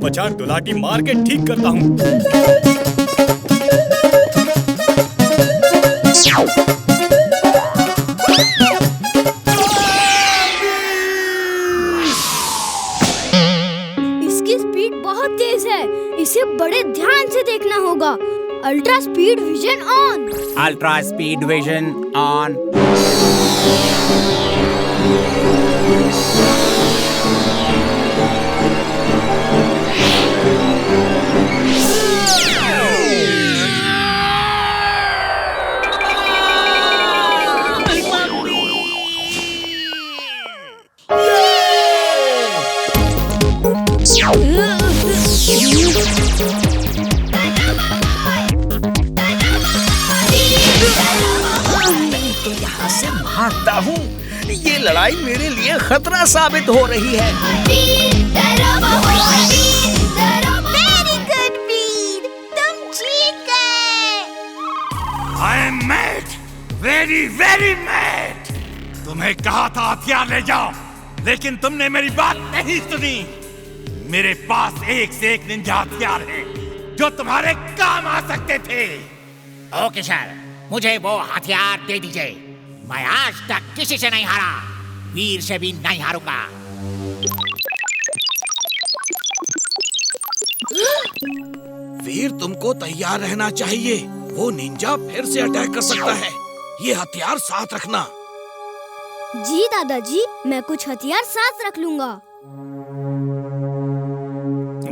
दो चार दुलाटी मार के ठीक करता हूँ। इसकी स्पीड बहुत तेज है, इसे बड़े ध्यान से देखना होगा। Ultra speed vision on. Ultra speed vision on. तो यहाँ से भागता हूँ। ये लड़ाई मेरे लिए खतरा साबित हो रही है। वेरी गुड वीर, तुम जीत गए। I am mad, very very mad। तुम्हें कहा था हथियार ले जाओ, लेकिन तुमने मेरी बात नहीं सुनी। मेरे पास एक से एक निंजा हथियार है जो तुम्हारे काम आ सकते थे। ओके सर, मुझे वो हथियार दे दीजिए। मैं आज तक किसी से नहीं हारा, वीर से भी नहीं हारूंगा। वीर, तुमको तैयार रहना चाहिए। वो निंजा फिर से अटैक कर सकता है। ये हथियार साथ रखना। जी दादाजी, मैं कुछ हथियार साथ रख लूंगा।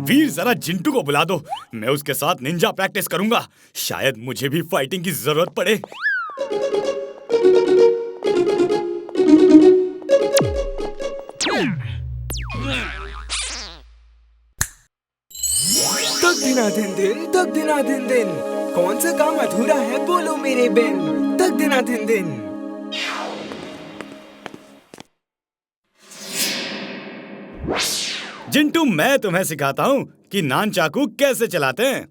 वीर, जरा जिंटू को बुला दो, मैं उसके साथ निंजा प्रैक्टिस करूंगा। शायद मुझे भी फाइटिंग की जरूरत पड़े। तक दिना दिन दिन, तक दिना दिन दिन, कौन सा काम अधूरा है बोलो मेरे बिन। तक दिना दिन दिन। जिंटू, मैं तुम्हें सिखाता हूँ कि नान चाकू कैसे चलाते हैं।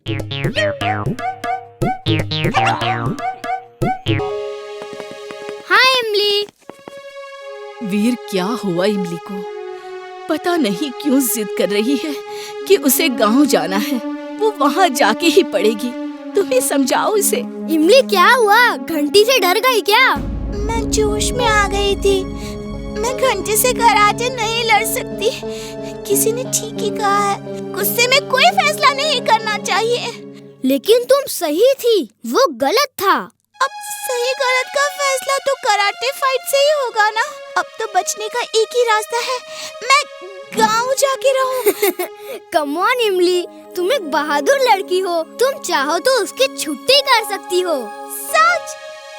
हाय इमली। वीर, क्या हुआ इमली को? पता नहीं क्यों जिद कर रही है कि उसे गांव जाना है। वो वहाँ जाके ही पड़ेगी। तुम ही समझाओ इसे। इमली, क्या हुआ? घंटी से डर गई क्या? मैं जोश में आ गई थी। मैं घंटे से कराटे नहीं लड़ सकती। किसी ने ठीक ही कहा है, गुस्से में कोई फैसला नहीं करना चाहिए। लेकिन तुम सही थी, वो गलत था। अब सही गलत का फैसला तो कराटे फाइट से ही होगा ना। अब तो बचने का एक ही रास्ता है, मैं गांव जाके रहूं। कम ऑन इमली, तुम एक बहादुर लड़की हो। तुम चाहो तो उसकी छुट्टी कर सकती हो। सच?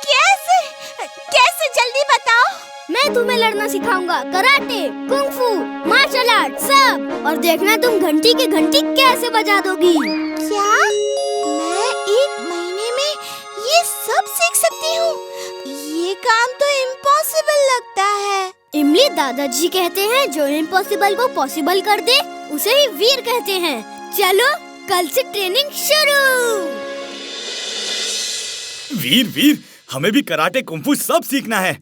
कैसे? कैसे, जल्दी बताओ। मैं तुम्हें लड़ना सिखाऊंगा। कराटे, कुंग-फू, मार्शल आर्ट सब। और देखना तुम घंटी की घंटी कैसे बजा दोगी। क्या मैं एक महीने में ये सब सीख सकती हूँ? ये काम तो इम्पॉसिबल लगता है। इमली, दादाजी कहते हैं जो इम्पॉसिबल को पॉसिबल कर दे उसे ही वीर कहते हैं। चलो कल से ट्रेनिंग शुरू। वीर वीर, हमें भी कराटे, कुंफू सब सीखना है।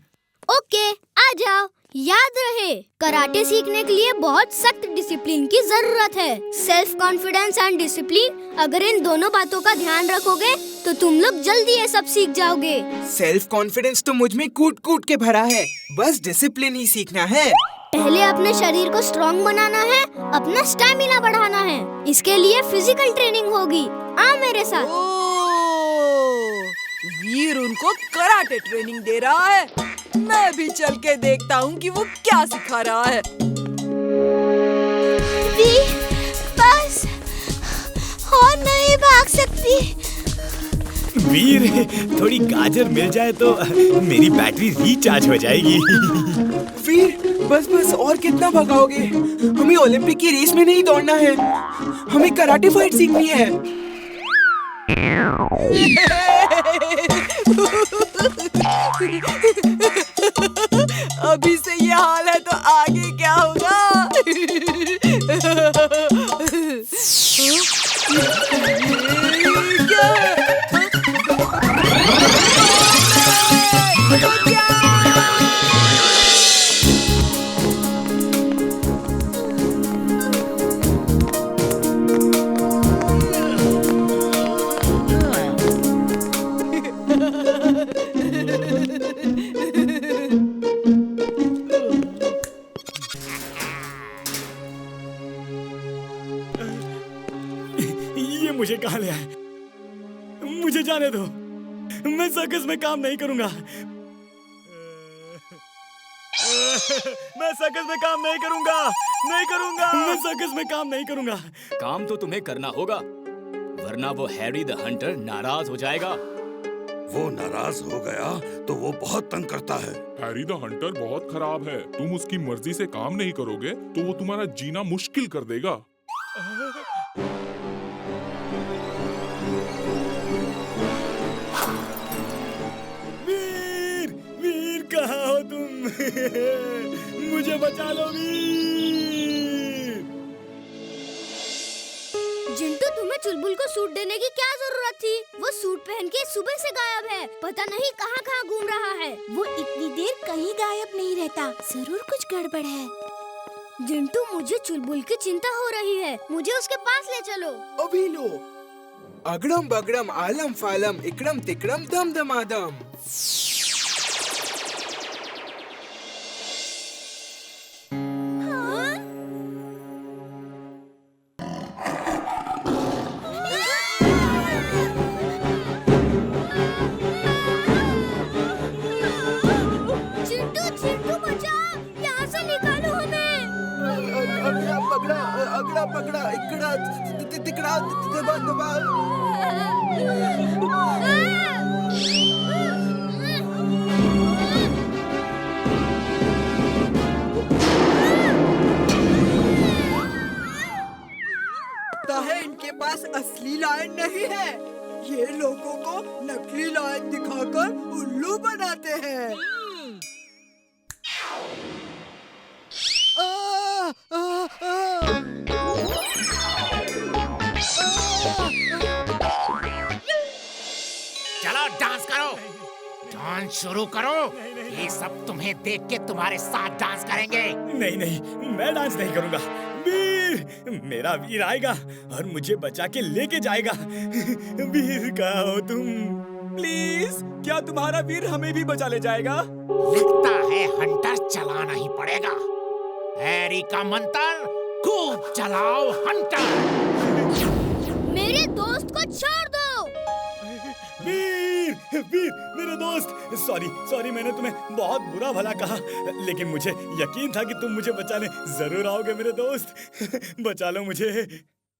ओके, आ जाओ। याद रहे, कराटे सीखने के लिए बहुत सख्त डिसिप्लिन की जरूरत है। सेल्फ कॉन्फिडेंस एंड डिसिप्लिन, अगर इन दोनों बातों का ध्यान रखोगे तो तुम लोग जल्दी ये सब सीख जाओगे। सेल्फ कॉन्फिडेंस तो मुझ में कूट कूट के भरा है, बस डिसिप्लिन ही सीखना है। पहले अपने शरीर को स्ट्रॉन्ग बनाना है, अपना स्टैमिना बढ़ाना है। इसके लिए फिजिकल ट्रेनिंग होगी। आ मेरे साथ। वीर उनको कराटे ट्रेनिंग दे रहा है। मैं भी चल के देखता हूँ कि वो क्या सिखा रहा है। वीर, बस और नहीं भाग सकती। वीर, थोड़ी गाजर मिल जाए तो मेरी बैटरी रिचार्ज हो जाएगी। वीर, बस बस, और कितना भगाओगे? हमें ओलंपिक की रेस में नहीं दौड़ना है, हमें कराटे फाइट सीखनी है। अभी से ये हाल है तो आगे क्या होगा? ये मुझे कहाँ ले आए? मुझे जाने दो, मैं सर्कस में काम नहीं करूंगा। मैं सर्कस में काम नहीं करूंगा, नहीं करूंगा। मैं सर्कस में काम नहीं करूंगा। काम तो तुम्हें करना होगा, वरना वो हैरी द हंटर नाराज हो जाएगा। वो नाराज हो गया तो वो बहुत तंग करता है। हैरी द हंटर बहुत खराब है। तुम उसकी मर्जी से काम नहीं करोगे तो वो तुम्हारा जीना मुश्किल कर देगा। वीर, वीर कहाँ हो तुम? मुझे बचा लो वीर। जिंटू, तुम्हें चुलबुल को सूट देने की क्या जरूरत थी? वो सूट पहन के सुबह से गायब है, पता नहीं कहाँ कहाँ घूम रहा है। वो इतनी देर कहीं गायब नहीं रहता, जरूर कुछ गड़बड़ है। जिंटू, मुझे चुलबुल की चिंता हो रही है, मुझे उसके पास ले चलो। अभी लो। अगड़म बगड़म आलम फालम इकड़म तिकड़म दम दमादम। चिंटू, चिंटू बचाओ, यहाँ से निकालो हमें। अगड़ा बगड़ा अगड़ा बगड़ा इकड़ा तिकड़ा दबा दबा। है इनके पास असली लायन नहीं है, ये लोगों को नकली लायन दिखाकर उल्लू बनाते हैं। चलो डांस करो, डांस शुरू करो। ये सब तुम्हें देख के तुम्हारे साथ डांस करेंगे। नहीं नहीं, मैं डांस नहीं करूंगा। वीर, मेरा वीर आएगा और मुझे बचा के लेके जाएगा। वीर कहाँ हो तुम? प्लीज, क्या तुम्हारा वीर हमें भी बचा ले जाएगा? लगता है हंटर चलाना ही पड़ेगा। हैरी का मंत्र, खूब चलाओ हंटर। मेरे दोस्त को छोड़ दो। वीर, वीर, मेरे दोस्त, सॉरी, मैंने तुम्हें बहुत बुरा भला कहा, लेकिन मुझे यकीन था कि तुम मुझे बचाने जरूर आओगे मेरे दोस्त। बचा लो मुझे।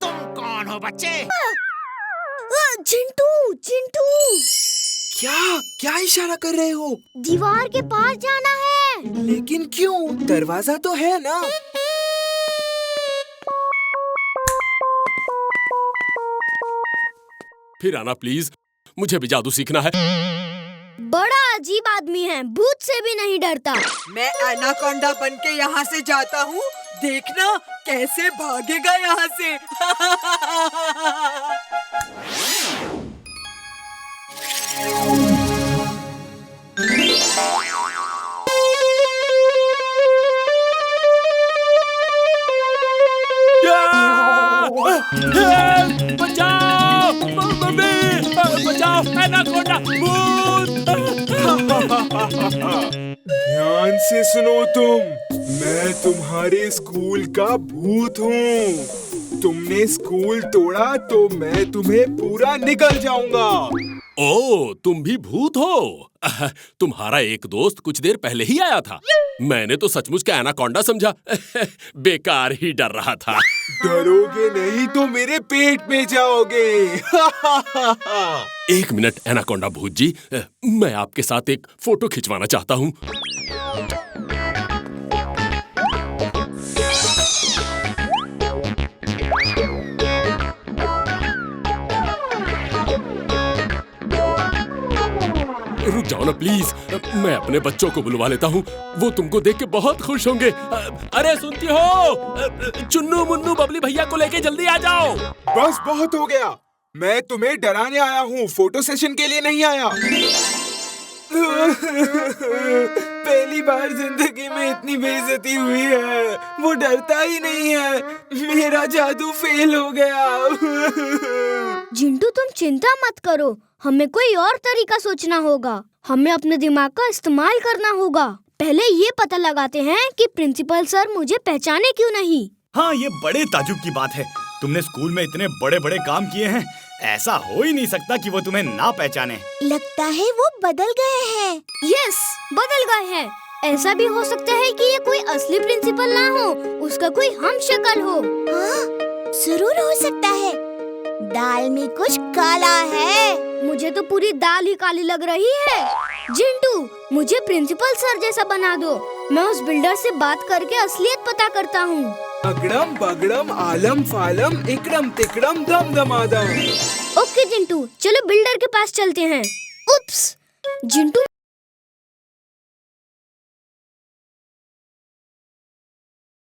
तुम कौन हो बच्चे? चिंटू, चिंटू, क्या इशारा कर रहे हो? दीवार के पास जाना है। लेकिन क्यों? दरवाजा तो है ना। फिर आना प्लीज, मुझे भी जादू सीखना है। बड़ा अजीब आदमी है, भूत से भी नहीं डरता। मैं एनाकोंडा बन के यहाँ से जाता हूँ, देखना कैसे भागेगा यहाँ से। बचाओ, मम्मी, बचाओ, एनाकोंडा, भूत। ध्यान से सुनो तुम, मैं तुम्हारे स्कूल का भूत हूँ। तुमने स्कूल तोड़ा तो मैं तुम्हें पूरा निगल जाऊंगा। ओ, तुम भी भूत हो? तुम्हारा एक दोस्त कुछ देर पहले ही आया था। मैंने तो सचमुच का एनाकोंडा समझा। बेकार ही डर रहा था। डरोगे नहीं तो मेरे पेट में जाओगे। एक मिनट एनाकोंडा भूत जी, मैं आपके साथ एक फोटो खिंचवाना चाहता हूँ। रुक जाओ ना प्लीज, मैं अपने बच्चों को बुलवा लेता हूँ, वो तुमको देख के बहुत खुश होंगे। अरे सुनती हो? चुन्नू मुन्नू बबली भैया को लेके जल्दी आ जाओ। बस बहुत हो गया, मैं तुम्हें डराने आया हूँ, फोटो सेशन के लिए नहीं आया। पहली बार जिंदगी में इतनी बेइज्जती हुई है। वो डरता ही नहीं है, मेरा जादू फेल हो गया। जिंटू, तुम चिंता मत करो, हमें कोई और तरीका सोचना होगा। हमें अपने दिमाग का इस्तेमाल करना होगा। पहले ये पता लगाते हैं कि प्रिंसिपल सर मुझे पहचाने क्यों नहीं। हाँ, ये बड़े ताजुब की बात है। तुमने स्कूल में इतने बड़े बड़े काम किए हैं, ऐसा हो ही नहीं सकता कि वो तुम्हें ना पहचाने। लगता है वो बदल गए हैं। यस, बदल गए हैं। ऐसा भी हो सकता है कि ये कोई असली प्रिंसिपल ना हो, उसका कोई हम शक्ल हो। हाँ, जरूर हो सकता है। दाल में कुछ काला है। मुझे तो पूरी दाल ही काली लग रही है। जिंटू, मुझे प्रिंसिपल सर जैसा बना दो। मैं उस बिल्डर से बात करके असलियत पता करता हूँ। अगड़म बगड़म आलम फालम इकड़म तिकड़म दम दमादम। ओके जिंटू, चलो बिल्डर के पास चलते हैं। उप्स, जिंटू